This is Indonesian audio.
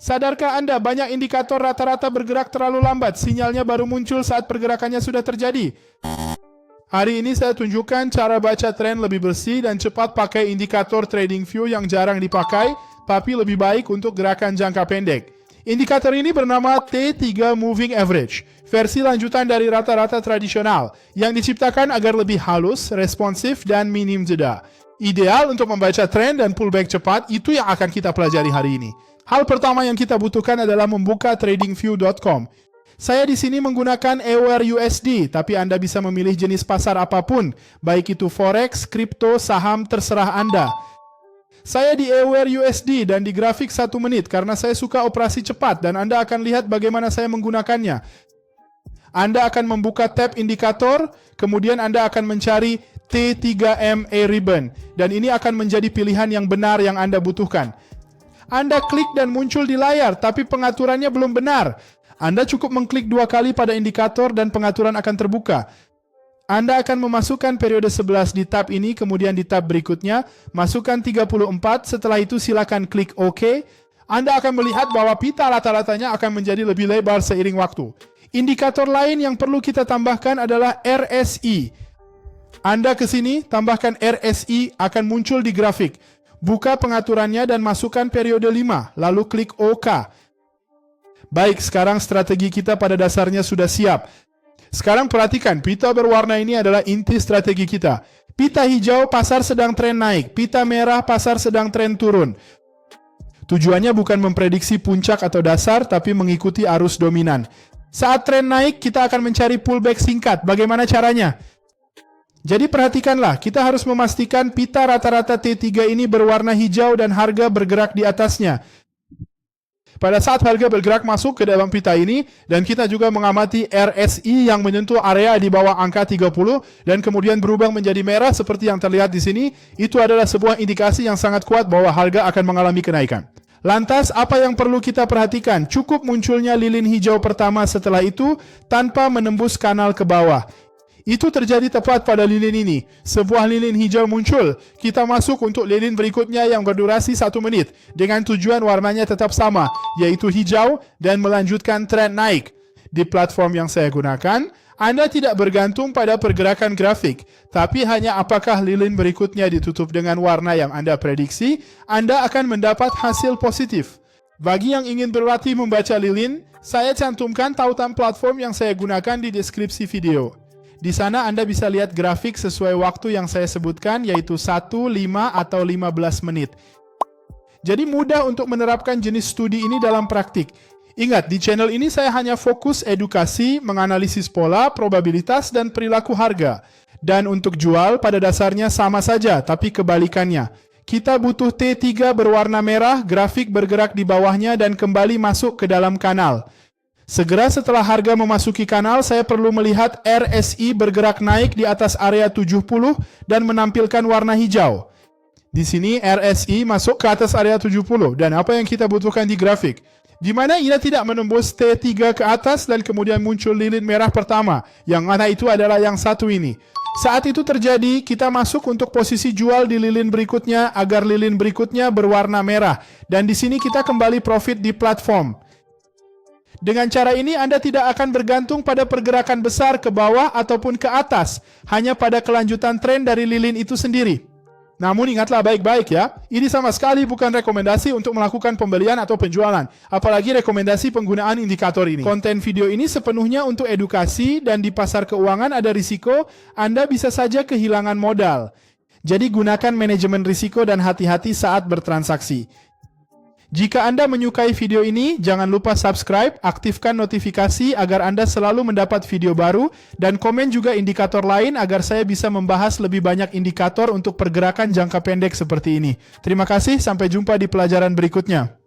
Sadarkah Anda banyak indikator rata-rata bergerak terlalu lambat, sinyalnya baru muncul saat pergerakannya sudah terjadi? Hari ini saya tunjukkan cara baca tren lebih bersih dan cepat pakai indikator TradingView yang jarang dipakai, tapi lebih baik untuk gerakan jangka pendek. Indikator ini bernama T3 Moving Average, versi lanjutan dari rata-rata tradisional, yang diciptakan agar lebih halus, responsif, dan minim jeda. Ideal untuk membaca tren dan pullback cepat, itu yang akan kita pelajari hari ini. Hal pertama yang kita butuhkan adalah membuka tradingview.com. Saya di sini menggunakan Aware USD, tapi Anda bisa memilih jenis pasar apapun, baik itu forex, kripto, saham, terserah Anda. Saya di Aware USD dan di grafik 1 menit karena saya suka operasi cepat dan Anda akan lihat bagaimana saya menggunakannya. Anda akan membuka tab indikator, kemudian Anda akan mencari T3MA Ribbon, dan ini akan menjadi pilihan yang benar yang Anda butuhkan. Anda klik dan muncul di layar, tapi pengaturannya belum benar. Anda cukup mengklik 2 kali pada indikator dan pengaturan akan terbuka. Anda akan memasukkan periode 11 di tab ini, kemudian di tab berikutnya, masukkan 34, setelah itu silakan klik OK. Anda akan melihat bahwa pita rata-ratanya akan menjadi lebih lebar seiring waktu. Indikator lain yang perlu kita tambahkan adalah RSI. Anda ke sini, tambahkan RSI, akan muncul di grafik. Buka pengaturannya dan masukkan periode 5, lalu klik OK. Baik, sekarang strategi kita pada dasarnya sudah siap. Sekarang perhatikan, pita berwarna ini adalah inti strategi kita. Pita hijau, pasar sedang tren naik. Pita merah, pasar sedang tren turun. Tujuannya bukan memprediksi puncak atau dasar, tapi mengikuti arus dominan. Saat tren naik, kita akan mencari pullback singkat. Bagaimana caranya? Jadi perhatikanlah, kita harus memastikan pita rata-rata T3 ini berwarna hijau dan harga bergerak di atasnya. Pada saat harga bergerak masuk ke dalam pita ini, dan kita juga mengamati RSI yang menyentuh area di bawah angka 30, dan kemudian berubah menjadi merah seperti yang terlihat di sini, itu adalah sebuah indikasi yang sangat kuat bahwa harga akan mengalami kenaikan. Lantas, apa yang perlu kita perhatikan? Cukup munculnya lilin hijau pertama setelah itu, tanpa menembus kanal ke bawah. Itu terjadi tepat pada lilin ini. Sebuah lilin hijau muncul. Kita masuk untuk lilin berikutnya yang berdurasi 1 menit. Dengan tujuan warnanya tetap sama, yaitu hijau dan melanjutkan tren naik. Di platform yang saya gunakan, Anda tidak bergantung pada pergerakan grafik, tapi hanya apakah lilin berikutnya ditutup dengan warna yang Anda prediksi, Anda akan mendapat hasil positif. Bagi yang ingin berlatih membaca lilin, saya cantumkan tautan platform yang saya gunakan di deskripsi video. Di sana Anda bisa lihat grafik sesuai waktu yang saya sebutkan, yaitu 1, 5, atau 15 menit. Jadi mudah untuk menerapkan jenis studi ini dalam praktik. Ingat, di channel ini saya hanya fokus edukasi, menganalisis pola, probabilitas, dan perilaku harga. Dan untuk jual, pada dasarnya sama saja, tapi kebalikannya. Kita butuh T3 berwarna merah, grafik bergerak di bawahnya, dan kembali masuk ke dalam kanal. Segera setelah harga memasuki kanal, saya perlu melihat RSI bergerak naik di atas area 70 dan menampilkan warna hijau. Di sini RSI masuk ke atas area 70 dan apa yang kita butuhkan di grafik? Di mana ia tidak menembus T3 ke atas dan kemudian muncul lilin merah pertama, yang mana itu adalah yang satu ini. Saat itu terjadi, kita masuk untuk posisi jual di lilin berikutnya agar lilin berikutnya berwarna merah. Dan di sini kita kembali profit di platform. Dengan cara ini Anda tidak akan bergantung pada pergerakan besar ke bawah ataupun ke atas, hanya pada kelanjutan tren dari lilin itu sendiri. Namun ingatlah baik-baik ya, ini sama sekali bukan rekomendasi untuk melakukan pembelian atau penjualan, apalagi rekomendasi penggunaan indikator ini. Konten video ini sepenuhnya untuk edukasi dan di pasar keuangan ada risiko, Anda bisa saja kehilangan modal. Jadi gunakan manajemen risiko dan hati-hati saat bertransaksi. Jika Anda menyukai video ini, jangan lupa subscribe, aktifkan notifikasi agar Anda selalu mendapat video baru, dan komen juga indikator lain agar saya bisa membahas lebih banyak indikator untuk pergerakan jangka pendek seperti ini. Terima kasih, sampai jumpa di pelajaran berikutnya.